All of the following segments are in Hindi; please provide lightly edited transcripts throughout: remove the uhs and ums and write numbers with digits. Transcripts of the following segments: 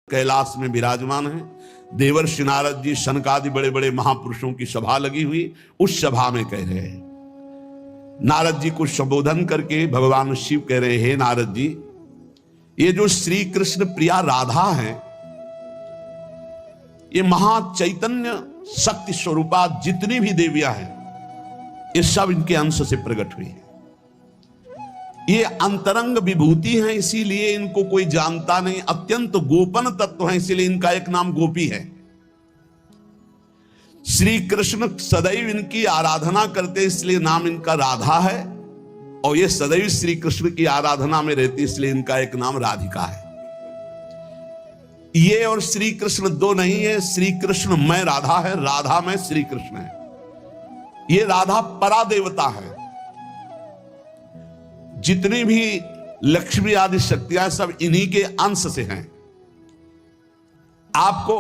कैलाश में विराजमान है। देवर्षि नारद जी, शनकादि बड़े बड़े महापुरुषों की सभा लगी हुई, उस सभा में कह रहे हैं, नारद जी को संबोधन करके भगवान शिव कह रहे हैं, हे नारद जी, ये जो श्री कृष्ण प्रिया राधा है, ये महाचैतन्य शक्ति स्वरूपा जितनी भी देवियां हैं, ये सब इनके अंश से प्रकट हुई है। ये अंतरंग विभूति हैं, इसीलिए इनको कोई जानता नहीं। अत्यंत गोपन तत्व है, इसीलिए इनका एक नाम गोपी है। श्री कृष्ण सदैव इनकी आराधना करते, इसलिए नाम इनका राधा है। और ये सदैव श्री कृष्ण की आराधना में रहती, इसलिए इनका एक नाम राधिका है। ये और श्री कृष्ण दो नहीं है। श्री कृष्ण में राधा है, राधा में श्री कृष्ण है। ये राधा परा देवता है। जितनी भी लक्ष्मी आदि शक्तियां सब इन्हीं के अंश से हैं। आपको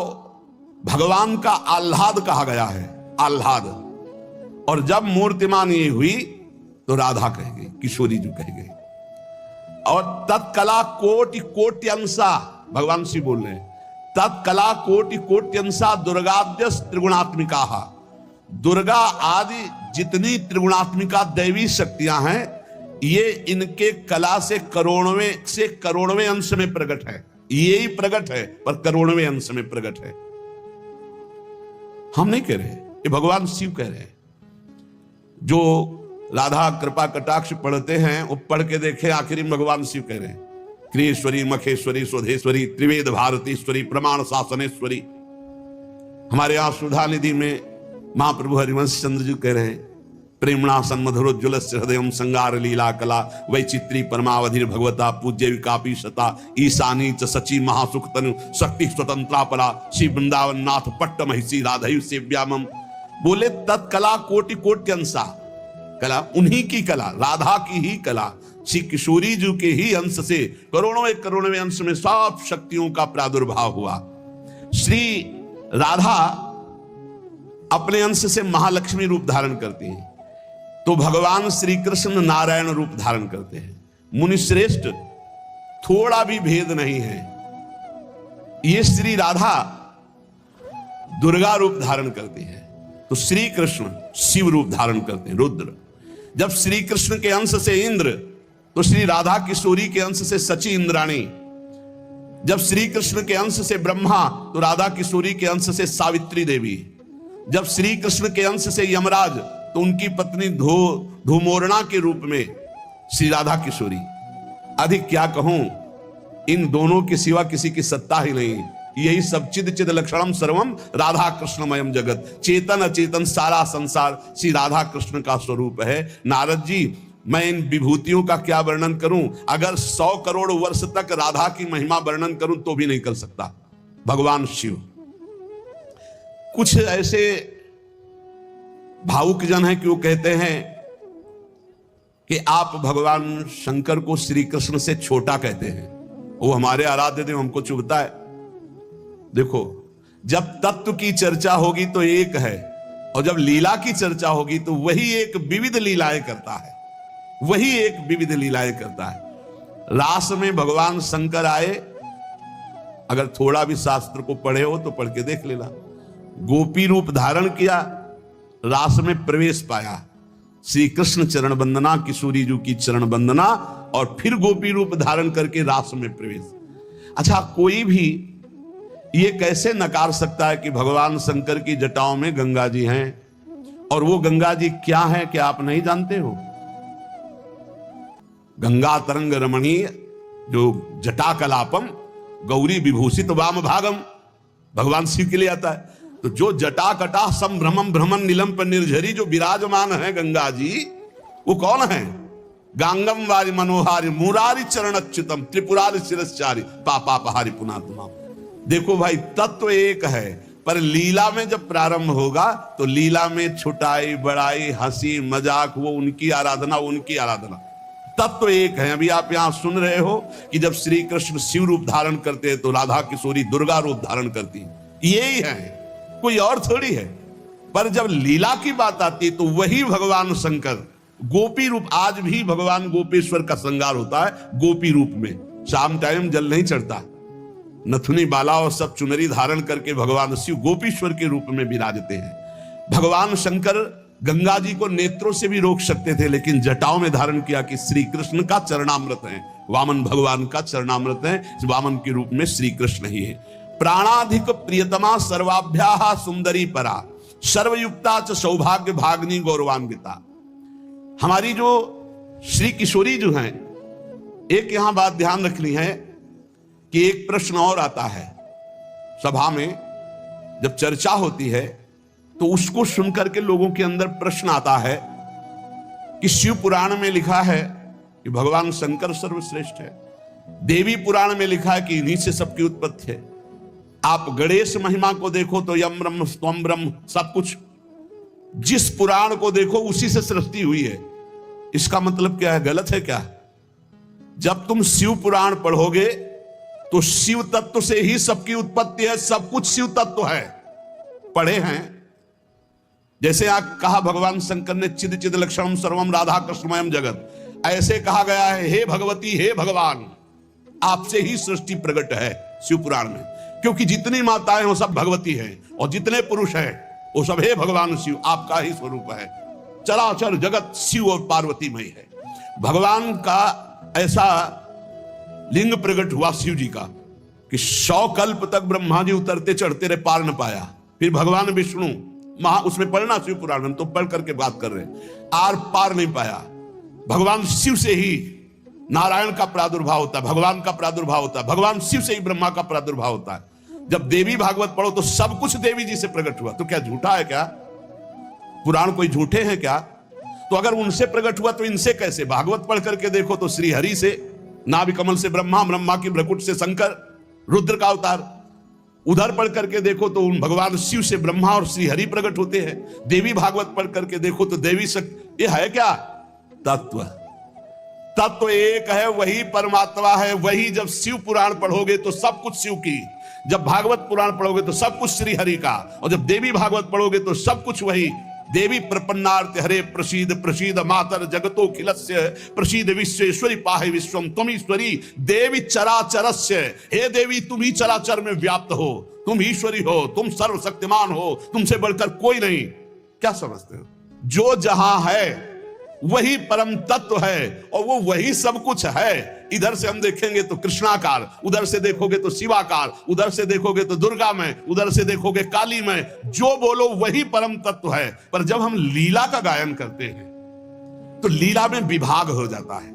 भगवान का आह्लाद कहा गया है, आह्लाद। और जब मूर्तिमान ये हुई तो राधा कह गई, किशोरी जी कह गई। और तत्कला कोटि कोटि अंशा, भगवान शिव बोल रहे हैं, तत्कला कोटि कोटि अंशा दुर्गाद्यस त्रिगुणात्मिका। दुर्गा आदि जितनी त्रिगुणात्मिका दैवी शक्तियां हैं, ये इनके कला से करोड़वें अंश में प्रकट है। यही प्रकट है, पर करोड़वें अंश में प्रकट है। हम नहीं कह रहे, ये भगवान शिव कह रहे हैं। जो राधा कृपा कटाक्ष पढ़ते हैं, वो पढ़ के देखे, आखिरी में भगवान शिव कह रहे हैं, क्रियेश्वरी, मखेश्वरी, स्वधेश्वरी, त्रिवेद भारतीश्वरी, प्रमाण शासनेश्वरी। हमारे यहां सुधा निधि में महाप्रभु हरिवंश चंद्र जी कह रहे हैं, प्रेमणा सन्मधुरोज्ज्वल हृदय संगार लीला कला वैचित्री परमावधि भगवता पूज्य विकापी शता ईशानी च सची महासुख तनु शक्ति स्वतंत्रा परा श्री वृंदावन नाथ पट्ट महिषी राधयु सेव्यामम। बोले तत्कला कोटि कोटि अंशा, कला उन्हीं की कला, राधा की ही कला, श्री किशोरी जी के ही अंश से करोड़ों अंश में सब शक्तियों का प्रादुर्भाव हुआ। श्री राधा अपने अंश से महालक्ष्मी रूप धारण करती हैं, तो भगवान श्री कृष्ण नारायण रूप धारण करते हैं। मुनि श्रेष्ठ, थोड़ा भी भेद नहीं है। ये श्री राधा दुर्गा रूप धारण करती है, तो श्री कृष्ण शिव रूप धारण करते हैं, रुद्र। जब श्री कृष्ण के अंश से इंद्र, तो श्री राधा किशोरी के अंश से सची इंद्राणी। जब श्री कृष्ण के अंश से ब्रह्मा, तो राधा किशोरी के अंश से सावित्री देवी। जब श्री कृष्ण के अंश से यमराज, तो उनकी पत्नी धूमोरणा के रूप में श्री राधा किशोरी। अधिक क्या कहूं, इन दोनों के सिवा किसी की सत्ता ही नहीं। यही सब चिद लक्षणम सर्वम राधा कृष्णमयम जगत। चेतन अचेतन सारा संसार श्री राधा कृष्ण का स्वरूप है। नारद जी, मैं इन विभूतियों का क्या वर्णन करूं? अगर 100 करोड़ वर्ष तक राधा की महिमा वर्णन करूं तो भी नहीं कर सकता। भगवान शिव, कुछ ऐसे भावुक जन है कि वो कहते हैं कि आप भगवान शंकर को श्री कृष्ण से छोटा कहते हैं, वो हमारे आराध्य देव, हमको चुभता है। देखो, जब तत्व की चर्चा होगी तो एक है, और जब लीला की चर्चा होगी तो वही एक विविध लीलाएं करता है, वही एक विविध लीलाएं करता है। रास में भगवान शंकर आए, अगर थोड़ा भी शास्त्र को पढ़े हो तो पढ़ के देख लेना। गोपी रूप धारण किया, रास में प्रवेश पाया, श्री कृष्ण चरण वंदना, किशोरी जी की चरण वंदना, और फिर गोपी रूप धारण करके रास में प्रवेश। अच्छा, कोई भी ये कैसे नकार सकता है कि भगवान शंकर की जटाओं में गंगा जी हैं? और वो गंगा जी क्या है, क्या आप नहीं जानते हो? गंगा तरंग रमणीय जो जटा कलापम गौरी विभूषित वाम भागम, भगवान शिव के लिए आता है। तो जो जटा कटा संभ्रमम भ्रमण नीलम पर निर्झरी जो विराजमान है गंगा जी, वो कौन है? गांगम वारी मनोहारी मुरारी चरण अच्युतम त्रिपुरारी शिरश्चारी पापापहारी पुनातुमा। देखो भाई, तत्व एक है, पर लीला में जब प्रारंभ होगा तो लीला में छुटाई बड़ाई हंसी मजाक, वो उनकी आराधना, उनकी आराधना। तत्व एक है। अभी आप यहां सुन रहे हो कि जब श्री कृष्ण शिव रूप धारण करते हैं तो राधा किशोरी दुर्गा रूप धारण करती है, यही है, कोई और थोड़ी है। पर जब लीला की बात आती है तो वही भगवान शंकर गोपी रूप, आज भी भगवान गोपेश्वर का श्रृंगार होता है गोपी रूप में। शाम टाइम जल नहीं चढ़ता, नथुनी बाला और सब चुनरी धारण करके भगवान शिव गोपीश्वर के रूप में विराजते हैं। भगवान शंकर गंगा जी को नेत्रों से भी रोक सकते थे, लेकिन जटाओं में धारण किया कि श्री कृष्ण का चरणामृत है, वामन भगवान का चरणामृत है, इस वामन के रूप में श्री कृष्ण ही है। प्राणाधिक प्रियतमा सर्वाभ्याः सुंदरी परा सर्वयुक्ता च सौभाग्य भागनी गौरवान्विता। हमारी जो श्री किशोरी जो हैं, एक यहां बात ध्यान रखनी है कि एक प्रश्न और आता है सभा में, जब चर्चा होती है तो उसको सुनकर के लोगों के अंदर प्रश्न आता है कि शिव पुराण में लिखा है कि भगवान शंकर सर्वश्रेष्ठ है, देवी पुराण में लिखा है कि इन्हीं से सबकी उत्पत्ति है, आप गणेश महिमा को देखो तो यम ब्रह्म स्वम ब्रह्म, सब कुछ जिस पुराण को देखो उसी से सृष्टि हुई है। इसका मतलब क्या है? गलत है क्या? जब तुम शिव पुराण पढ़ोगे तो शिव तत्व से ही सबकी उत्पत्ति है, सब कुछ शिव तत्व है। पढ़े हैं जैसे आप कहा भगवान शंकर ने चिद चिद लक्षणम सर्वम राधा कृष्णमयम जगत, ऐसे कहा गया है हे भगवती हे भगवान, आपसे ही सृष्टि प्रकट है शिव पुराण में, क्योंकि जितनी माताएं वो सब भगवती हैं और जितने पुरुष हैं वो सब हे भगवान शिव आपका ही स्वरूप है। चराचर जगत शिव और पार्वतीमय है। भगवान का ऐसा लिंग प्रकट हुआ शिव जी का कि 100 कल्प तक ब्रह्मा जी उतरते चढ़ते रहे, पार न पाया। फिर भगवान विष्णु उसमें पढ़ना शिव पुराण में, तो पढ़ करके बात कर रहे, आर पार नहीं पाया। भगवान शिव से ही नारायण का प्रादुर्भाव होता है, भगवान का प्रादुर्भाव होता है, भगवान शिव से ही ब्रह्मा का प्रादुर्भाव होता है। जब देवी भागवत पढ़ो तो सब कुछ देवी जी से प्रकट हुआ, तो क्या झूठा है क्या? पुराण कोई झूठे हैं क्या? तो अगर उनसे प्रकट हुआ तो इनसे कैसे? भागवत पढ़ करके देखो तो श्री हरि से नाभि कमल से ब्रह्मा, ब्रह्मा की भ्रकुट से शंकर, रुद्र का अवतार। उधर पढ़ करके देखो तो उन भगवान शिव से ब्रह्मा और श्री हरि प्रकट होते हैं। देवी भागवत पढ़ करके देखो तो देवी शक्ति। ये है क्या? तत्व। तत्व एक है, वही परमात्मा है, वही। जब शिव पुराण पढ़ोगे तो सब कुछ शिव की, जब भागवत पुराण पढ़ोगे तो सब कुछ श्री हरि का, और जब देवी भागवत पढ़ोगे तो सब कुछ वही। देवी प्रपन्नार्थ हरे प्रसीद प्रसीद मातर जगतो खिलस्य प्रसीद विश्वेश्वरी पाहि विश्वम त्वमीश्वरी देवी चराचरस्य। हे देवी तुम ही चराचर में व्याप्त हो, तुम ईश्वरी हो, तुम सर्वशक्तिमान हो, तुमसे बढ़कर कोई नहीं। क्या समझते हो? जो जहां है वही परम तत्व है और वो वही सब कुछ है। इधर से हम देखेंगे तो कृष्णाकार, उधर से देखोगे तो शिवाकार, उधर से देखोगे तो दुर्गा में, उधर से देखोगे काली में। जो बोलो वही परम तत्व है। पर जब हम लीला का गायन करते हैं तो लीला में विभाग हो जाता है।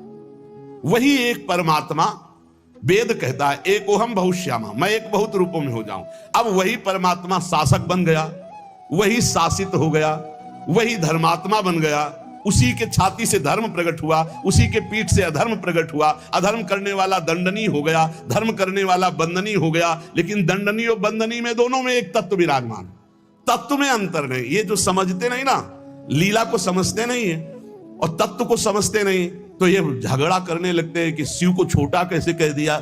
वही एक परमात्मा, वेद कहता है एक ओहम बहुश्यामा, मैं एक बहुत रूपों में हो जाऊं। अब वही परमात्मा शासक बन गया, वही शासित हो गया, वही धर्मात्मा बन गया। उसी के छाती से धर्म प्रकट हुआ, उसी के पीठ से अधर्म प्रकट हुआ। अधर्म करने वाला दंडनीय हो गया, धर्म करने वाला बंदनीय हो गया। लेकिन दंडनीय और बंदनीय में दोनों में एक तत्व विराजमान, तत्व में अंतर नहीं। ये जो समझते नहीं ना, लीला को समझते नहीं है और तत्व को समझते नहीं, तो ये झगड़ा करने लगते हैं कि शिव को छोटा कैसे कह दिया।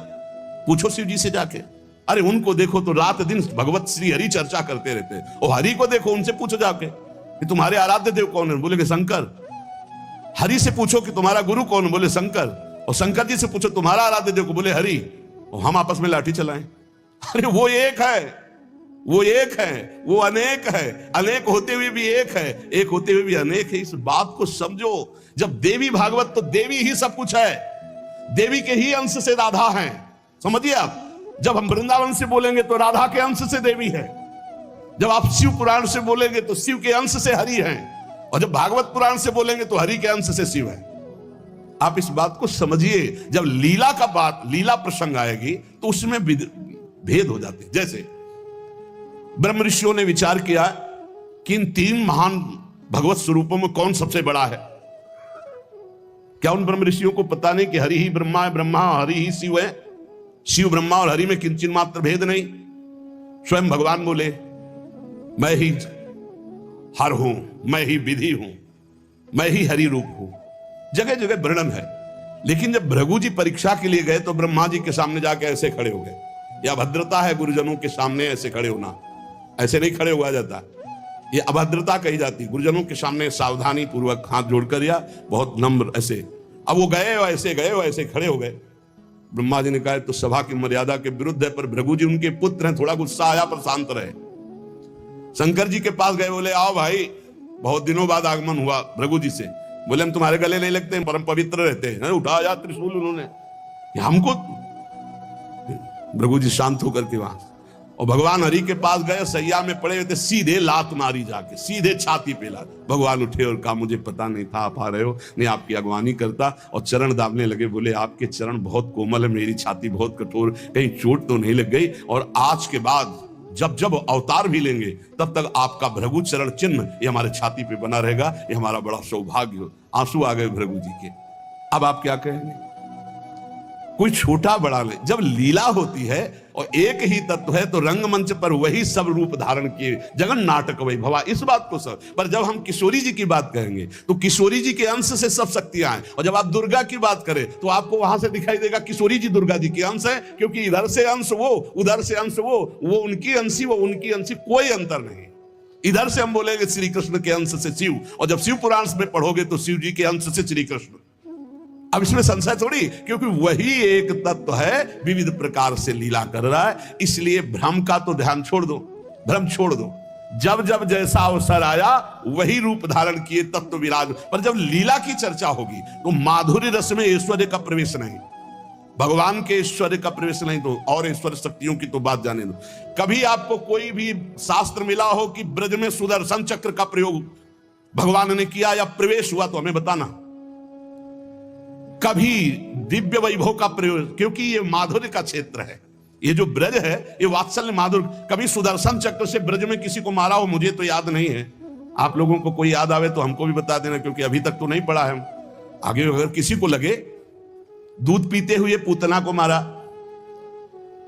पूछो शिव जी से जाके, अरे उनको देखो तो रात दिन भगवत श्री हरि चर्चा करते रहते हैं, और हरि को देखो, उनसे पूछो जाके कि तुम्हारे आराध्य देव कौन है, बोले कि शंकर। हरि से पूछो कि तुम्हारा गुरु कौन, बोले शंकर। और शंकर जी से पूछो तुम्हारा आराध्य देव को, बोले हरि। और हम आपस में लाठी चलाएं। अरे वो एक है, वो एक है, वो अनेक है। अनेक होते हुए भी एक है, एक होते हुए भी अनेक है। इस बात को समझो। जब देवी भागवत तो देवी ही सब कुछ है, देवी के ही अंश से राधा है। समझिए आप, जब हम वृंदावन से बोलेंगे तो राधा के अंश से देवी है, जब आप शिव पुराण से बोलेंगे तो शिव के अंश से हरि हैं, और जब भागवत पुराण से बोलेंगे तो हरि के अंश से शिव है। आप इस बात को समझिए। जब लीला का बात, लीला प्रसंग आएगी तो उसमें भेद हो जाते हैं। जैसे ब्रह्म ऋषियों ने विचार किया कि इन 3 महान भगवत स्वरूपों में कौन सबसे बड़ा है। क्या उन ब्रह्म ऋषियों को पता नहीं कि हरि ही ब्रह्मा है, ब्रह्मा हरि ही शिव है। शिव ब्रह्मा और हरि में किंचित मात्र भेद नहीं। स्वयं भगवान बोले मैं ही हर हूं, मैं ही विधि हूं, मैं ही हरि रूप हूं। जगह जगह वर्णन है। लेकिन जब भृगु जी परीक्षा के लिए गए तो ब्रह्मा जी के सामने जाके ऐसे खड़े हो गए। यह अभद्रता है गुरुजनों के सामने ऐसे खड़े होना, ऐसे नहीं खड़े हुआ जाता, ये अभद्रता कही जाती। गुरुजनों के सामने सावधानी पूर्वक हाथ जोड़कर या बहुत नम्र ऐसे। अब वो गए वैसे खड़े हो गए। ब्रह्मा जी ने कहा तो सभा की मर्यादा के विरुद्ध है, पर भृगु जी उनके पुत्र हैं, थोड़ा गुस्सा आया पर शांत रहे। शंकर जी के पास गए, बोले आओ भाई, बहुत दिनों बाद आगमन हुआ भृगु जी से। बोले हम तुम्हारे गले नहीं लगते हैं, परम पवित्र रहते हैं। उठाया त्रिशूल उन्होंने, हमको। भृगु जी शांत होकर के वहां, और भगवान हरि के पास गए, सैया में पड़े हुए थे, सीधे लात मारी जाके, सीधे छाती पे लात। भगवान उठे और कहा मुझे पता नहीं था आप आ रहे हो, नहीं आपकी अगवानी करता, और चरण दाबने लगे। बोले आपके चरण बहुत कोमल है, मेरी छाती बहुत कठोर, कहीं चोट तो नहीं लग गई, और आज के बाद जब जब अवतार भी लेंगे तब तक आपका भृगु चरण चिन्ह ये हमारे छाती पे बना रहेगा, ये हमारा बड़ा सौभाग्य हो। आंसू आ गए भृगु जी के। अब आप क्या कहेंगे? कोई छोटा बड़ा नहीं, जब लीला होती है और एक ही तत्व है तो रंगमंच पर वही सब रूप धारण किए, जगन नाटक वही भवा, इस बात को सब। पर जब हम किशोरी जी की बात कहेंगे तो किशोरी जी के अंश से सब शक्तियां हैं, और जब आप दुर्गा की बात करें तो आपको वहां से दिखाई देगा किशोरी जी दुर्गा जी के अंश है, क्योंकि इधर से अंश वो, उधर से अंश वो उनकी अंशी, वो उनकी अंशी, कोई अंतर नहीं। इधर से हम बोलेंगे श्री कृष्ण के अंश से शिव, और जब शिव पुराण में पढ़ोगे तो शिव जी के अंश से श्री कृष्ण। अब इसमें संशय थोड़ी, क्योंकि वही एक तत्व है, विविध प्रकार से लीला कर रहा है। इसलिए भ्रम का तो ध्यान छोड़ दो, भ्रम छोड़ दो। जब जब जैसा अवसर आया वही रूप धारण किए तत्व विराज। पर जब लीला की चर्चा होगी तो माधुर्य रस में ऐश्वर्य का प्रवेश नहीं, भगवान के ऐश्वर्य का प्रवेश नहीं, तो और ऐश्वर्य शक्तियों की तो बात जाने दो। कभी आपको कोई भी शास्त्र मिला हो कि ब्रज में सुदर्शन चक्र का प्रयोग भगवान ने किया या प्रवेश हुआ, तो हमें बताना। कभी दिव्य वैभव का प्रयोग, क्योंकि ये माधुर्य का क्षेत्र है, ये जो ब्रज है ये वात्सल्य माधुर्य। कभी सुदर्शन चक्र से ब्रज में किसी को मारा हो, मुझे तो याद नहीं है। आप लोगों को कोई याद आवे तो हमको भी बता देना, क्योंकि अभी तक तो नहीं पढ़ा है। आगे अगर किसी को लगे, दूध पीते हुए पूतना को मारा,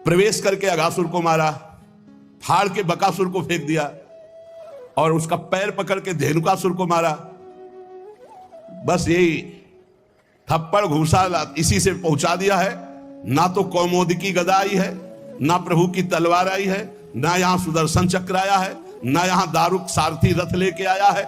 प्रवेश करके अघासुर को मारा, फाड़ के बकासुर को फेंक दिया, और उसका पैर पकड़ के धेनुकासुर को मारा। बस यही थप्पड़ घूसा इसी से पहुंचा दिया है। ना तो कौमोदकी गदा आई है, ना प्रभु की तलवार आई है, ना यहां सुदर्शन चक्र आया है, ना यहां दारुक सारथी रथ लेके आया है।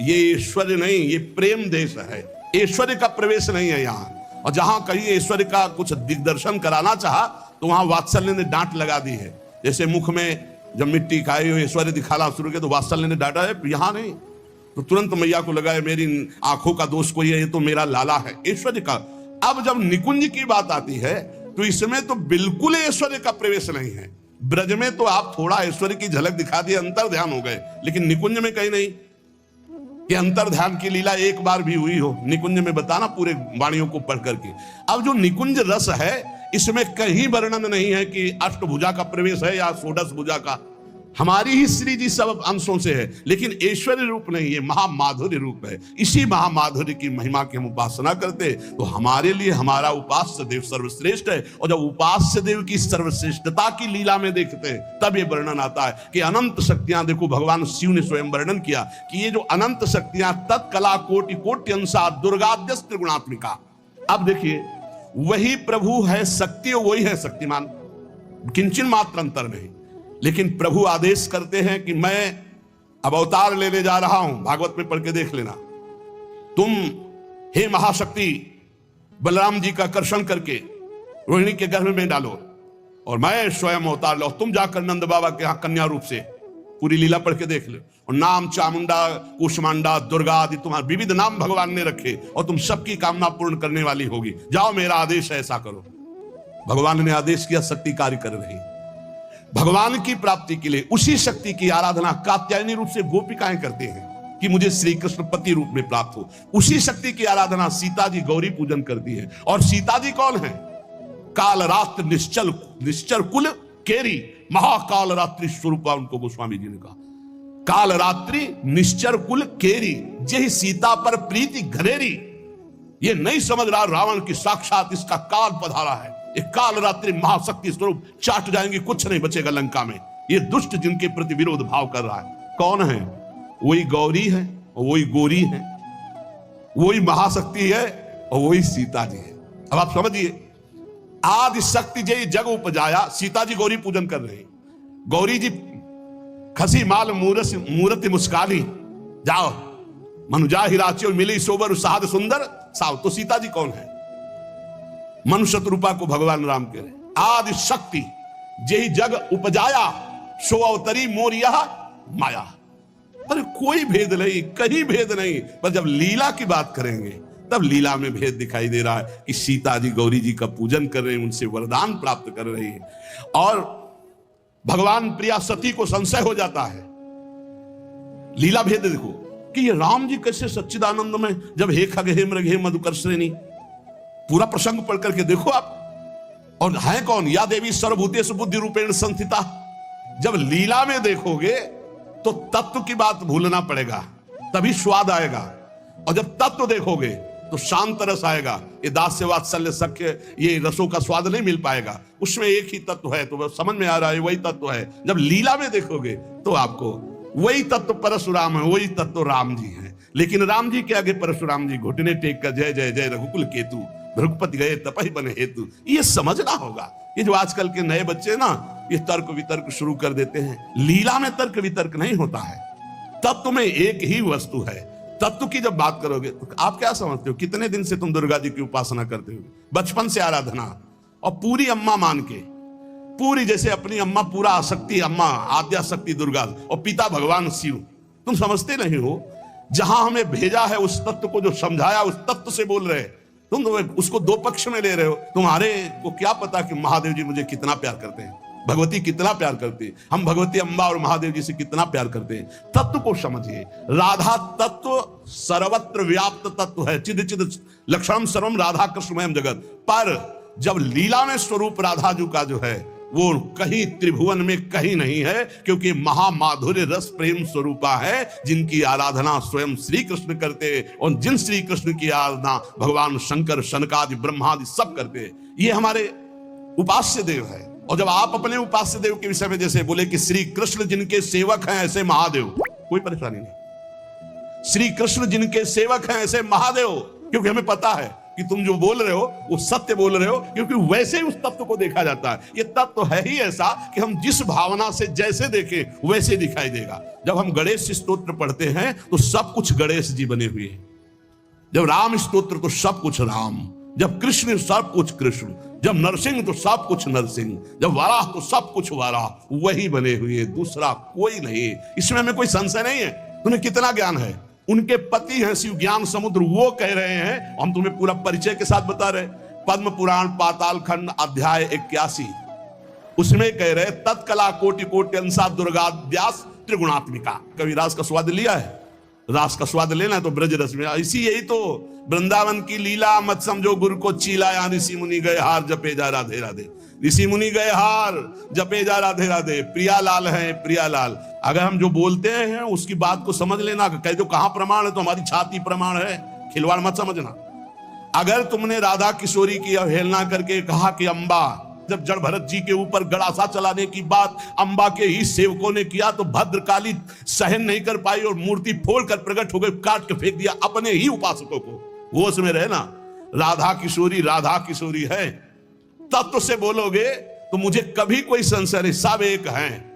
ये ऐश्वर्य नहीं, ये प्रेम देश है, ऐश्वर्य का प्रवेश नहीं है यहां। और जहां कहीं ऐश्वर्य का कुछ दिग्दर्शन कराना चाहा तो वहां वात्सल्य ने डांट लगा दी है। जैसे मुख में जब मिट्टी खाई हो ऐश्वर्य दिखाना शुरू किया तो वात्सल्य ने डांटा है, यहां नहीं। तो तुरंत मैया को लगा है मेरी आंखों का दोष कोई है, ये तो मेरा लाला है, ऐश्वर्य का। अब जब निकुंज की बात आती है तो इसमें तो बिल्कुल ऐश्वर्य का प्रवेश नहीं है। ब्रज में तो आप थोड़ा ऐश्वर्य की झलक दिखा दिए, अंतर ध्यान हो गए, लेकिन निकुंज में कहीं नहीं कि अंतर ध्यान की लीला एक बार भी हुई हो। निकुंज में बताना पूरे वाणियों को पढ़ करके। अब जो निकुंज रस है इसमें कहीं वर्णन नहीं है कि अष्टभुजा का प्रवेश है या षोडश भुजा का। हमारी ही श्री जी सब अंशों से है, लेकिन ऐश्वर्य रूप नहीं, ये महामाधुर्य रूप है। इसी महामाधुर्य की महिमा की हम उपासना करते तो हमारे लिए हमारा उपास्य देव सर्वश्रेष्ठ है। और जब उपास्य देव की सर्वश्रेष्ठता की लीला में देखते हैं तब ये वर्णन आता है कि अनंत शक्तियां, देखो भगवान शिव ने स्वयं वर्णन किया कि ये जो अनंत शक्तियां तत्कला कोटि कोटि अंशा दुर्गाद्यस त्रिगुणात्मिका। अब देखिए वही प्रभु है शक्ति, वही है शक्तिमान, किंचन मात्र अंतर नहीं। लेकिन प्रभु आदेश करते हैं कि मैं अब अवतार लेने जा रहा हूं, भागवत में पढ़ के देख लेना। तुम हे महाशक्ति बलराम जी का कर्षण करके रोहिणी के गर्भ में डालो और मैं स्वयं अवतार लो। तुम जाकर नंद बाबा के यहां कन्या रूप से पूरी लीला पढ़ के देख लो। और नाम चामुंडा, कुष्मांडा, दुर्गा आदि तुम्हारे विविध नाम भगवान ने रखे और तुम सबकी कामना पूर्ण करने वाली होगी। जाओ मेरा आदेश है ऐसा करो। भगवान ने आदेश किया, शक्ति कार्य कर रही। भगवान की प्राप्ति के लिए उसी शक्ति की आराधना कात्यायनी रूप से गोपिकाएं करते हैं कि मुझे श्री कृष्ण पति रूप में प्राप्त हो। उसी शक्ति की आराधना सीता जी गौरी पूजन करती है। और सीता जी कौन है? काल रात्र निश्चर कुल केरी, महाकाल रात्रि स्वरूपा उनको गोस्वामी जी ने कहा। काल रात्रि निश्चर कुल केरी, यही सीता पर प्रीति घनेरी। ये नहीं समझ रहा रावण की साक्षात इसका काल पधारा है। एक काल रात्रि महाशक्ति स्वरूप चाट जाएंगे, कुछ नहीं बचेगा लंका में। ये दुष्ट जिनके प्रति विरोध भाव कर रहा है कौन है? वही गौरी है और वही गोरी है, वही महाशक्ति है और वही सीता जी है। अब आप समझिए, आदि शक्ति जय जग उपजाया, सीता जी गौरी पूजन कर रहे हैं। गौरी जी खसी माल मूर्ति मुस्कानी, जाओ मनुजा हिराचे मिली सोबर साध सुंदर साव। तो सीता जी कौन है? मनुष्य रूपा को भगवान राम कह रहे, आदि शक्ति जेहि जग उपजाया, सो अवतरी मोर यह माया। अरे कोई भेद नहीं, कहीं भेद नहीं, पर जब लीला की बात करेंगे तब लीला में भेद दिखाई दे रहा है कि सीता जी गौरी जी का पूजन कर रहे हैं, उनसे वरदान प्राप्त कर रही है, और भगवान प्रिया सती को संशय हो जाता है। लीला भेद देखो कि ये राम जी कैसे सच्चिदानंद में, जब हे खग हे मृग हे मधुकर्षिणी, पूरा प्रसंग पढ़ करके देखो आप। और है कौन? या देवी सर्वभूतेषु बुद्धि रूपेण संस्थिता। जब लीला में देखोगे तो तत्व की बात भूलना पड़ेगा, तभी स्वाद आएगा। और जब तत्व देखोगे तो शांत रस आएगा। ये दास्य वात्सल्य सख्य, ये रसों का स्वाद नहीं मिल पाएगा। उसमें एक ही तत्व है, तो समझ में आ रहा है वही तत्व है। जब लीला में देखोगे तो आपको वही तत्व परशुराम है, वही तत्व राम जी है। लेकिन राम जी के आगे परशुराम जी घुटने टेक कर जय जय जय रघुकुल केतु, भृगुपति गए तपहि बने हेतु, ये समझना होगा। ये जो आजकल के नए बच्चे ना, ये तर्क वितर्क शुरू कर देते हैं। लीला में तर्क वितर्क नहीं होता है, तत्व में एक ही वस्तु है। तत्व की जब बात करोगे तो आप क्या समझते हो? कितने दिन से तुम दुर्गा जी की उपासना करते हो? बचपन से आराधना, और पूरी अम्मा मान के, पूरी जैसे अपनी अम्मा, पूरा आसक्ति अम्मा, आद्या शक्ति दुर्गा, और पिता भगवान शिव। तुम समझते नहीं हो, जहां हमें भेजा है उस तत्व को, जो समझाया उस तत्व से बोल रहे। तुम तो उसको दो पक्ष में ले रहे हो। तुम्हारे को क्या पता कि महादेव जी मुझे कितना प्यार करते हैं, भगवती कितना प्यार करती है, हम भगवती अम्बा और महादेव जी से कितना प्यार करते हैं। तत्व को समझिए। राधा तत्व सर्वत्र व्याप्त तत्व है, चिद चिद लक्षणम सर्वम राधा कृष्णमयम जगत। पर जब लीला में स्वरूप राधा जी का जो है वो कहीं त्रिभुवन में कहीं नहीं है, क्योंकि महामाधुर्य रस प्रेम स्वरूपा है, जिनकी आराधना स्वयं श्री कृष्ण करते, और जिन श्री कृष्ण की आराधना भगवान शंकर, शनकादि, ब्रह्मादि सब करते। ये हमारे उपास्य देव है। और जब आप अपने उपास्य देव के विषय में जैसे बोले कि श्री कृष्ण जिनके सेवक हैं ऐसे महादेव, कोई परेशानी नहीं। श्री कृष्ण जिनके सेवक हैं ऐसे महादेव, क्योंकि हमें पता है कि तुम जो बोल रहे हो वो सत्य बोल रहे हो, क्योंकि वैसे ही उस तत्व को देखा जाता है। ये तत्व है ही ऐसा कि हम जिस भावना से जैसे देखें वैसे दिखाई देगा। जब हम गणेश स्तोत्र पढ़ते हैं तो सब कुछ गणेश जी बने हुए हैं। जब राम स्तोत्र तो सब कुछ राम, जब कृष्ण सब कुछ कृष्ण, जब नरसिंह तो सब कुछ नरसिंह, जब वाराह तो सब कुछ वाराह, वही बने हुए, दूसरा कोई नहीं। इसमें हमें कोई संशय नहीं है। तुम्हें कितना ज्ञान है? उनके पति हैं शिव ज्ञान समुद्र, वो कह रहे हैं, हम तुम्हें पूरा परिचय के साथ बता रहे। पद्म पुराण पाताल खंड अध्याय 81, उसमें कह रहे तत्कला कोटि कोटि अंसा दुर्गाद्यास त्रिगुणात्मिका। कभी रास का स्वाद लिया है? रास का स्वाद लेना है तो ब्रज रस में। इसी यही तो वृंदावन की लीला, मत समझो गुरु को चीला, यहाँ ऋषि मुनि गए हार जपे जा राधे राधे। ऋषि मुनि गए हार जपे जा राधे राधे। प्रियालाल है प्रियालाल। अगर हम जो बोलते हैं उसकी बात को समझ लेना, कह दो कहां प्रमाण है तो हमारी छाती प्रमाण है, खिलवाड़ मत समझना। अगर तुमने राधा किशोरी की अवहेलना करके कहा कि अम्बा, जब जड़ भरत जी के ऊपर गड़ासा चलाने की बात अम्बा के ही सेवकों ने किया तो भद्रकाली सहन नहीं कर पाई और मूर्ति फोड़ कर प्रकट हो गई, काट के फेंक दिया अपने ही उपासकों को। वो उसमें रहे ना, राधा किशोरी है। तत्व से बोलोगे तो मुझे कभी कोई संशय नहीं, सब एक हैं।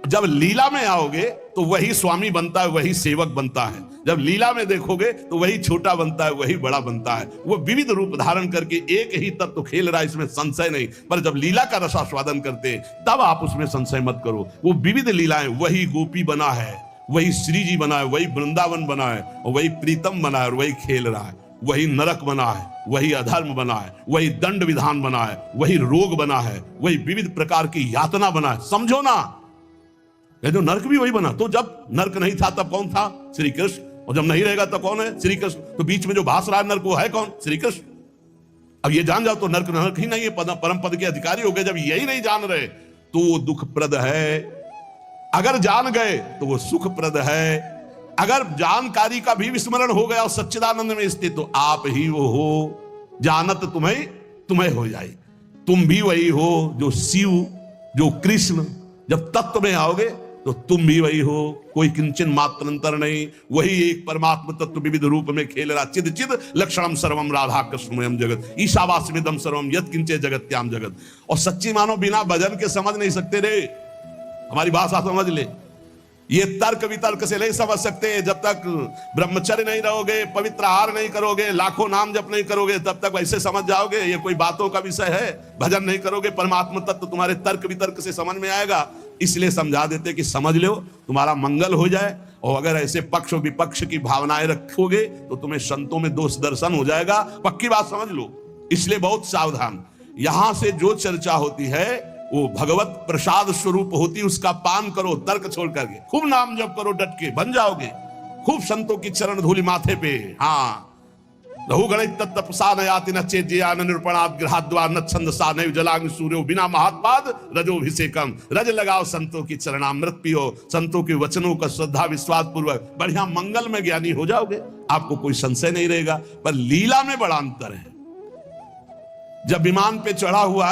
जब लीला में आओगे तो वही स्वामी बनता है, वही सेवक बनता है। जब लीला में देखोगे तो वही छोटा बनता है, वही बड़ा बनता है। वो विविध रूप धारण करके एक ही तत्व खेल रहा है, इसमें संशय नहीं। पर जब लीला का रसास्वादन करते तब आप उसमें संशय मत करो। वो विविध लीलाएं, वही गोपी बना है, वही श्री जी बना है, वही वृंदावन बना है, और वही प्रीतम बना है, और वही खेल रहा है। वही नरक बना है, वही अधर्म बना है, वही दंड विधान बना है, वही रोग बना है, वही विविध प्रकार की यातना बना है। समझो ना, जो नरक भी वही बना। तो जब नरक नहीं था तब कौन था? श्री कृष्ण। और जब नहीं रहेगा तो कौन है? श्री कृष्ण। तो बीच में जो भास रहा है नरक, वो है कौन? श्री कृष्ण। अब ये जान जाओ तो नरक नरक ही नहीं है, परम पद के अधिकारी हो गए। जब यही नहीं जान रहे तो वो दुखप्रद है, अगर जान गए तो वो सुखप्रद है। अगर जानकारी का भी विस्मरण हो गया और सच्चिदानंद में स्थित तो आप ही वो हो, जानत तुम्हें हो जाए। तुम भी वही हो जो शिव, जो कृष्ण। जब तत्व में आओगे तो तुम भी वही हो, कोई किंचन मात्र अंतर नहीं। वही एक परमात्मा तत्व विविध रूप में खेल रहा। चिद चिद लक्षणम सर्वम राधा कृष्णमयम जगत ईशावास्यमिदं सर्वम यत् किंचे जगत्याम जगत। और सच्ची मानो बिना भजन के समझ नहीं सकते रे। हमारी भाषा समझ ले, ये तर्क वितर्क से नहीं समझ सकते। जब तक ब्रह्मचर्य नहीं रहोगे, पवित्र आहार नहीं करोगे, लाखों नाम जप नहीं करोगे, तब तक वैसे समझ जाओगे ये कोई बातों का विषय है। भजन नहीं करोगे, परमात्मा तत्व तुम्हारे तर्क वितर्क से समझ में आएगा। इसलिए समझा देते कि समझ लो, तुम्हारा मंगल हो जाए। और अगर ऐसे पक्ष और विपक्ष की भावनाएं रखोगे तो तुम्हें संतों में दोष दर्शन हो जाएगा। पक्की बात समझ लो। इसलिए बहुत सावधान। यहां से जो चर्चा होती है वो भगवत प्रसाद स्वरूप होती, उसका पान करो तर्क छोड़ करके। खूब नाम जप करो, डट के बन जाओगे। खूब संतों की चरण धूलि माथे पे। हाँ, लहु गणित तत्प्रसाद याति न चेज्या न निरूपणात् गृहाद्वा न छंदसा न जलाग्नि सूर्यो बिना महात्पाद रजोभिषेकम। रज लगाओ संतों की चरणामृत पियो, संतों के वचनों का श्रद्धा विश्वास पूर्वक बढ़िया मंगल में ज्ञानी हो जाओगे। आपको कोई संशय नहीं रहेगा। पर लीला में बड़ा अंतर है। जब विमान पे चढ़ा हुआ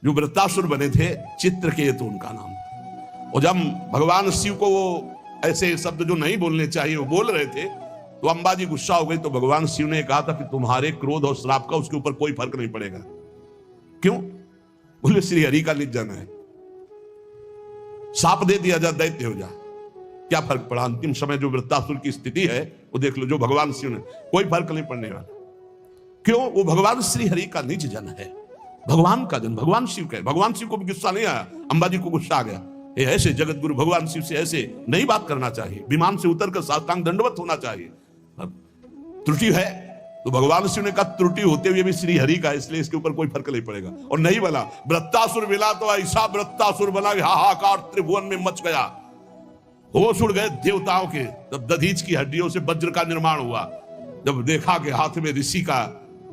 जो वृत्तासुर बने थे, चित्रकेतु उनका नाम था, और जब भगवान शिव को वो ऐसे शब्द जो नहीं बोलने चाहिए वो बोल रहे थे तो अंबाजी गुस्सा हो गई। तो भगवान शिव ने कहा था कि तुम्हारे क्रोध और श्राप का उसके ऊपर कोई फर्क नहीं पड़ेगा। क्यों? बोले श्री हरि का निजन है, साप दे दिया जा, दैत्य हो जा, क्या फर्क पड़ा? अंतिम समय जो वृत्तासुर की स्थिति है वो देख लो। जो भगवान शिव ने, कोई फर्क नहीं पड़ने वाला। क्यों? वो भगवान श्री हरि का निज जन है, भगवान का जन, भगवान शिव का है। भगवान शिव को भी गुस्सा नहीं आया, अंबाजी को गुस्सा आ गया। ये ऐसे जगत गुरु भगवान शिव से ऐसे नहीं बात करना चाहिए, विमान से उतरकर साष्टांग दंडवत होना चाहिए। त्रुटि है तो भगवान शिव ने कहा त्रुटि होते हुए भी श्री हरि का, इसलिए इसके ऊपर कोई फर्क नहीं पड़ेगा। और नहीं बना वृत्तासुर मिला तो ऐसा वृत्तासुर बना, हाहाकार त्रिभुवन में मच गया। होश उड़ गए देवताओं के। जब दधीच की हड्डियों से वज्र का निर्माण हुआ, जब देखा कि हाथ में ऋषि का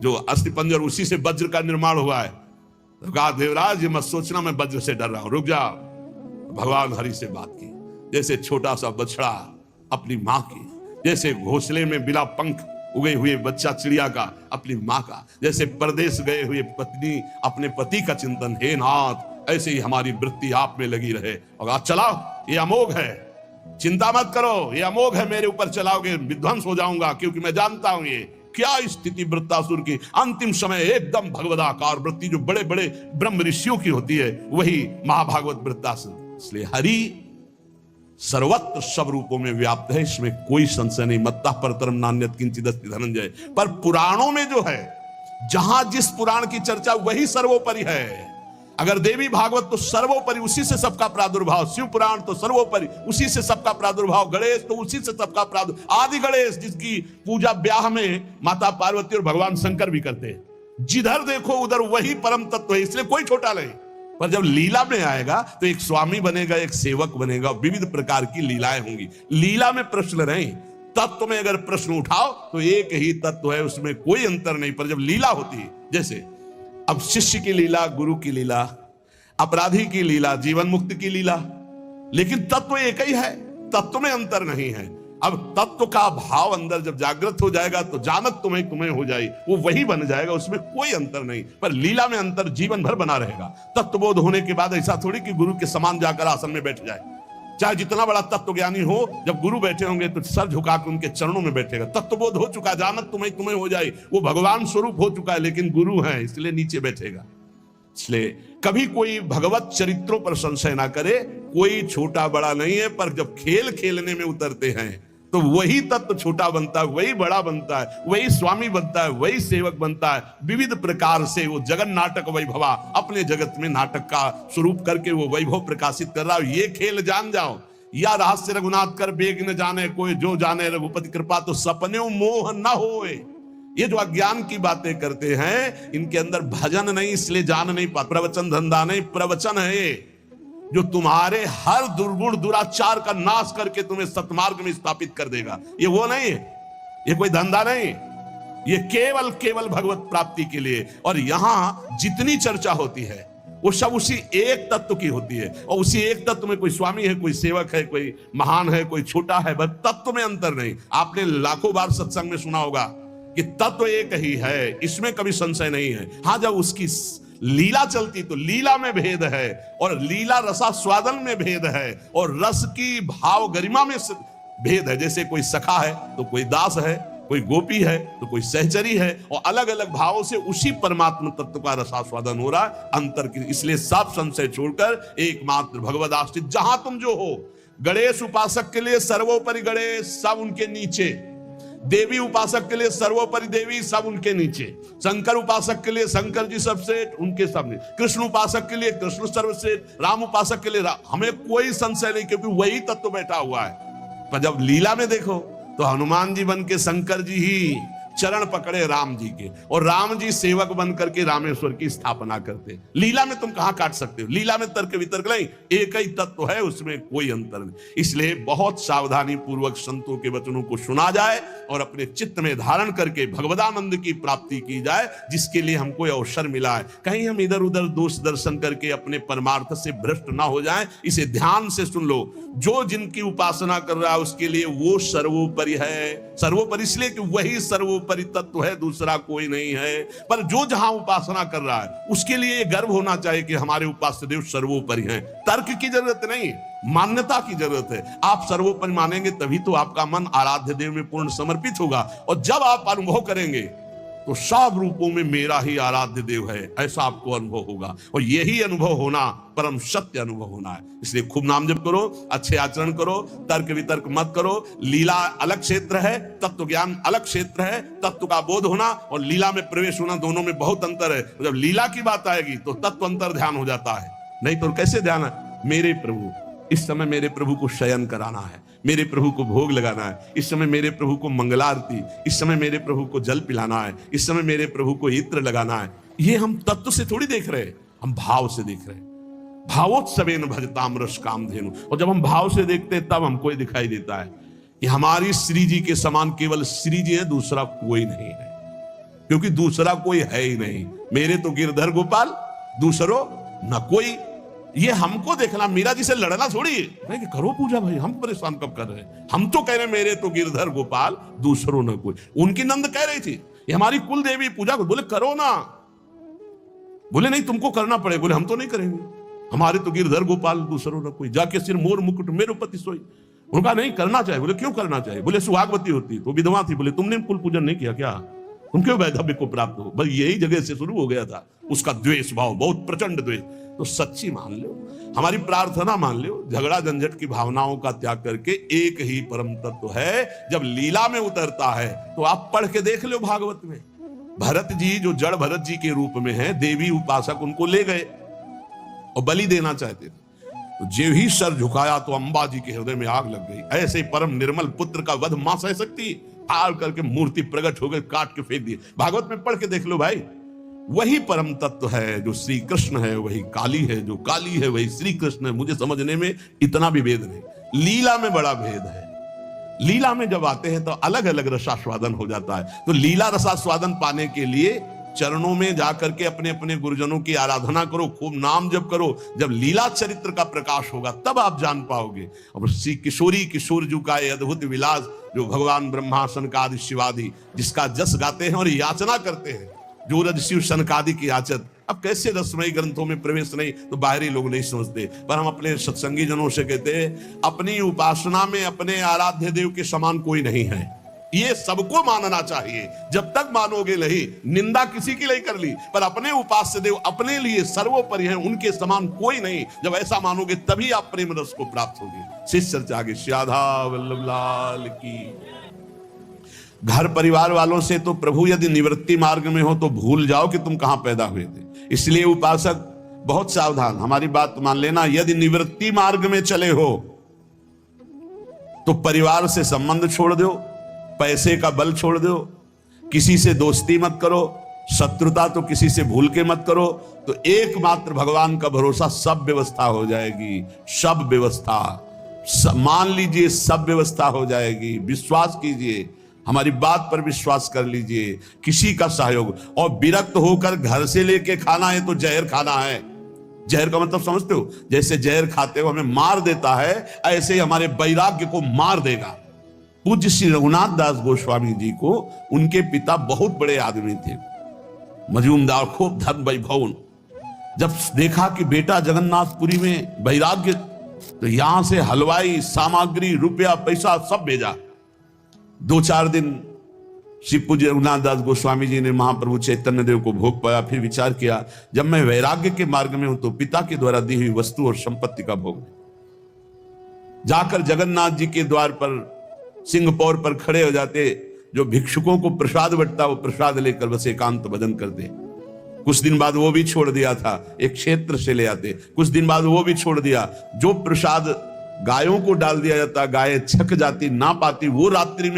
जो अस्थिपंजर, उसी से वज्र का निर्माण हुआ है, तो कहा देवराज ये मत सोचना मैं वज्र से डर रहा हूं, रुक जा। भगवान हरि से बात की, जैसे छोटा सा बछड़ा अपनी माँ की, जैसे घोंसले में बिना पंख उगे हुए बच्चा चिड़िया का अपनी माँ का, जैसे परदेश गए हुए पत्नी अपने पति का चिंतन, हे नाथ ऐसे ही हमारी वृत्ति आप में लगी रहे। और आज चलाओ, ये अमोघ है, चिंता मत करो, ये अमोघ है, मेरे ऊपर चलाओगे विध्वंस हो जाऊंगा, क्योंकि मैं जानता हूं ये क्या स्थिति वृत्तासुर की। अंतिम समय एकदम भगवदाकार वृत्ति जो बड़े बड़े ब्रह्म ऋषियों की होती है, वही महाभागवत वृत्तासुर। इसलिए हरि सर्वत्र सब रूपों में व्याप्त है, इसमें कोई संशय नहीं। मत्तः परतरम नान्यत् किंचित् अस्ति धनंजय। पर पुराणों में जो है, जहां जिस पुराण की चर्चा वही सर्वोपरि है। अगर देवी भागवत तो सर्वोपरि, उसी से सबका प्रादुर्भाव। शिव पुराण तो सर्वोपरि, उसी से सबका प्रादुर्भाव। गणेश तो उसी से सबका प्रादुर्भाव। आदि गणेश जिसकी पूजा ब्याह में माता पार्वती और भगवान शंकर भी करते हैं। जिधर देखो उधर वही परम तत्व है, इसलिए कोई छोटा नहीं। पर जब लीला में आएगा तो एक स्वामी बनेगा, एक सेवक बनेगा, विविध प्रकार की लीलाएं होंगी। लीला में प्रश्न नहीं, तत्व में अगर प्रश्न उठाओ तो एक ही तत्व है, उसमें कोई अंतर नहीं। पर जब लीला होती है, जैसे अब शिष्य की लीला, गुरु की लीला, अपराधी की लीला, जीवन मुक्त की लीला, लेकिन तत्व एक ही है, तत्व में अंतर नहीं है। अब तत्व का भाव अंदर जब जागृत हो जाएगा तो जानत तुम्हें तुम्हें हो जाए, वो वही बन जाएगा, उसमें कोई अंतर नहीं। पर लीला में अंतर जीवन भर बना रहेगा। तत्वबोध होने के बाद ऐसा थोड़ी कि गुरु के समान जाकर आसन में बैठ जाए। चाहे जितना बड़ा तत्व ज्ञानी हो, जब गुरु बैठे होंगे तो सर झुका के उनके चरणों में बैठेगा। तत्वबोध हो चुका, जानत तुम्हें तुम्हें हो जाए, वो भगवान स्वरूप हो चुका है, लेकिन गुरु है इसलिए नीचे बैठेगा। इसलिए कभी कोई भगवत चरित्रों पर संशय ना करे। कोई छोटा बड़ा नहीं है, पर जब खेल खेलने में उतरते हैं तो वही तत्व छोटा बनता है, वही बड़ा बनता है, वही स्वामी बनता है, वही सेवक बनता है। विविध प्रकार से वो जगन नाटक वैभवा अपने जगत में नाटक का स्वरूप करके वो वैभव प्रकाशित कर रहा है। ये खेल जान जाओ। या रहस्य रघुनाथ कर बेग न जाने कोई, जो जाने रघुपति कृपा तो सपने मोह न होए। ये जो अज्ञान की बातें करते हैं, इनके अंदर भजन नहीं, इसलिए जान नहीं पाते। प्रवचन धंधा नहीं, प्रवचन है ये, जो तुम्हारे हर दुर्गुण दुराचार का नाश करके तुम्हें सतमार्ग में स्थापित कर देगा। ये वो नहीं है, ये कोई धंधा नहीं, ये केवल केवल भगवत प्राप्ति के लिए। और यहां जितनी चर्चा होती है वो सब उसी एक तत्व की होती है। और उसी एक तत्व में कोई स्वामी है, कोई सेवक है, कोई महान है, कोई छोटा है, बस तत्व में अंतर नहीं। आपने लाखों बार सत्संग में सुना होगा कि तत्व एक ही है, इसमें कभी संशय नहीं है। हाँ, जब उसकी लीला चलती तो लीला में भेद है, और लीला रसास्वादन में भेद है, और रस की भाव गरिमा में भेद है। जैसे कोई सखा है तो कोई दास है, कोई गोपी है तो कोई सहचरी है, और अलग अलग भावों से उसी परमात्मा तत्व का रसास्वादन हो रहा है अंतर की। इसलिए सब संशय छोड़कर एकमात्र भगवद आश्रित जहां तुम जो हो। गणेश उपासक के लिए सर्वोपरि गणेश, सब उनके नीचे। देवी उपासक के लिए सर्वोपरि देवी, सब उनके नीचे। शंकर उपासक के लिए शंकर जी सबसे उनके सामने। कृष्ण उपासक के लिए कृष्ण सर्वश्रेष्ठ, राम उपासक के लिए राम। हमें कोई संशय नहीं, क्योंकि वही तत्व बैठा हुआ है। पर जब लीला में देखो तो हनुमान जी बन के शंकर जी ही चरण पकड़े राम जी के, और राम जी सेवक बन करके रामेश्वर की स्थापना करते। लीला में तुम कहां काट सकते हो? लीला में तर्क वितर्क नहीं, एक ही तत्व है, उसमें कोई अंतर नहीं। इसलिए बहुत सावधानी पूर्वक संतों के वचनों को सुना जाए और अपने चित्त में धारण करके भगवदानंद की प्राप्ति की जाए, जिसके लिए हमको अवसर मिला है। कहीं हम इधर उधर दोष दर्शन करके अपने परमार्थ से भ्रष्ट ना हो जाएं। इसे ध्यान से सुन लो। जो जिनकी उपासना कर रहा है उसके लिए वो सर्वोपरि है। सर्वोपरि इसलिए कि वही सर्वोपरि तत्व है, दूसरा कोई नहीं है। पर जो जहां उपासना कर रहा है उसके लिए ये गर्व होना चाहिए कि हमारे उपास्य देव सर्वोपरि हैं। तर्क की जरूरत नहीं, मान्यता की जरूरत है। आप सर्वोपरि मानेंगे तभी तो आपका मन आराध्य देव में पूर्ण समर्पित होगा, और जब आप अनुभव करेंगे तो सब रूपों में मेरा ही आराध्य देव है, ऐसा आपको अनुभव होगा। और यही अनुभव होना परम सत्य अनुभव होना है। इसलिए खूब नाम जप करो, अच्छे आचरण करो, तर्क वितर्क मत करो। लीला अलग क्षेत्र है, तत्व ज्ञान अलग क्षेत्र है। तत्व का बोध होना और लीला में प्रवेश होना, दोनों में बहुत अंतर है। जब लीला की बात आएगी तो तत्व अंतर ध्यान हो जाता है, नहीं तो कैसे ध्यान है? मेरे प्रभु, इस समय मेरे प्रभु को शयन कराना है, मेरे प्रभु को भोग लगाना है, इस समय मेरे प्रभु को मंगलारती, इस समय मेरे प्रभु को जल पिलाना है, इस समय मेरे प्रभु को इत्र लगाना है। ये हम तत्व से थोड़ी देख रहे हैं, हम भाव से देख रहे हैं। भावोत्सवेन भजताम रस कामधेनु। और जब हम भाव से देखते हैं तब हमको दिखाई देता है कि हमारी श्री जी के समान केवल श्री जी है, दूसरा कोई नहीं है। क्योंकि दूसरा कोई है ही नहीं। मेरे तो गिरधर गोपाल, दूसरो न कोई। ये हमको देखना, मीरा जी से लड़ना थोड़ी है कि करो पूजा भाई, हम परेशान कब कर रहे हैं? हम तो कह रहे हैं मेरे तो गिरधर गोपाल, दूसरों न कोई। उनकी नंद कह रही थी ये हमारी कुल देवी पूजा को, बोले करो ना। बोले नहीं तुमको करना पड़े। बोले हम तो नहीं करेंगे, हमारे तो गिरधर गोपाल, दूसरों न कोई। जाके सिर मोर मुकुट मेरो पति सोई। उनका नहीं करना चाहिए। बोले क्यों करना चाहिए? बोले सुहागवती होती तो विधवा थी। बोले तुमने कुल पूजन नहीं किया क्या? तुम क्यों वैधव्य को प्राप्त हो? बस यही जगह से शुरू हो गया था उसका द्वेष भाव, बहुत प्रचंड द्वेष। तो सच्ची मान लो, हमारी प्रार्थना मान लो, झगड़ा झंझट की भावनाओं का त्याग करके एक ही परम तत्व है। जब लीला में उतरता है तो आप पढ़ के देख लो भागवत में। भरत जी जो जड़ भरत जी के रूप में है, देवी उपासक उनको ले गए और बलि देना चाहते थे। तो जो ही सर झुकाया तो अंबा जी के हृदय में आग लग गई। ऐसे परम निर्मल पुत्र का वध मां सह सकती? आग करके मूर्ति प्रकट हो गई, काट के फेंक दिए। भागवत में पढ़ के देख लो भाई। वही परम तत्व है जो श्री कृष्ण है, वही काली है, जो काली है वही श्री कृष्ण है। मुझे समझने में इतना भी भेद नहीं, लीला में बड़ा भेद है। लीला में जब आते हैं तो अलग अलग रसास्वादन हो जाता है। तो लीला रसास्वादन पाने के लिए चरणों में जाकर के अपने अपने गुरुजनों की आराधना करो, खूब नाम जप करो। जब लीला चरित्र का प्रकाश होगा तब आप जान पाओगे। और श्री किशोरी किशोर जी का अद्भुत विलास, जो भगवान ब्रह्मा सनकादि शिवादि जिसका जस गाते हैं और याचना करते हैं, जो रज शिव सनकादि की याचत। अब कैसे रसमयी ग्रंथों में प्रवेश नहीं तो बाहरी लोग नहीं समझते, पर हम अपने सत्संगी जनों से कहते हैं अपनी उपासना में अपने आराध्य देव के समान कोई नहीं है। ये सबको मानना चाहिए। जब तक मानोगे नहीं, निंदा किसी की नहीं कर ली, पर अपने उपास्य देव अपने लिए सर्वोपरि हैं, उनके समान कोई नहीं। जब ऐसा मानोगे तभी आप प्रेम रस को प्राप्त होगे। शिष्य चर्चा आगे। श्याधा वल्लभ लाल की। घर परिवार वालों से तो प्रभु यदि निवृत्ति मार्ग में हो तो भूल जाओ कि तुम कहां पैदा हुए थे। इसलिए उपासक बहुत सावधान, हमारी बात मान लेना। यदि निवृत्ति मार्ग में चले हो तो परिवार से संबंध छोड़ दो, पैसे का बल छोड़ दो, किसी से दोस्ती मत करो, शत्रुता तो किसी से भूल के मत करो। तो एकमात्र भगवान का भरोसा, सब व्यवस्था हो जाएगी। सब व्यवस्था मान लीजिए, सब व्यवस्था हो जाएगी। विश्वास कीजिए, हमारी बात पर विश्वास कर लीजिए। किसी का सहयोग और विरक्त होकर घर से लेके खाना है तो जहर खाना है। जहर का मतलब समझते हो? जैसे जहर खाते हो हमें मार देता है, ऐसे ही हमारे वैराग्य को मार देगा। पूज्य श्री रघुनाथ दास गोस्वामी जी को उनके पिता बहुत बड़े आदमी थे, मजूमदार, खूब धन वैभव। जब देखा कि बेटा जगन्नाथपुरी में वैराग्य, तो यहां से हलवाई, सामग्री, रुपया, पैसा सब भेजा। 2-4 दिन श्री पूज्य रघुनाथ दास गोस्वामी जी ने महाप्रभु चैतन्य देव को भोग पाया, फिर विचार किया जब मैं वैराग्य के मार्ग में हूं तो पिता के द्वारा दी हुई वस्तु और संपत्ति का भोग जाकर जगन्नाथ जी के द्वार पर सिंहपौर पर खड़े हो जाते, जो भिक्षुकों को प्रसाद बंटता वो प्रसाद लेकर बस एकांत भजन करते। कुछ दिन बाद वो भी छोड़ दिया था, एक क्षेत्र से ले आते, कुछ दिन बाद वो भी छोड़ दिया। जो प्रसाद गायों को डाल दिया जाता, गायें छक जाती ना पाती, वो रात्रि में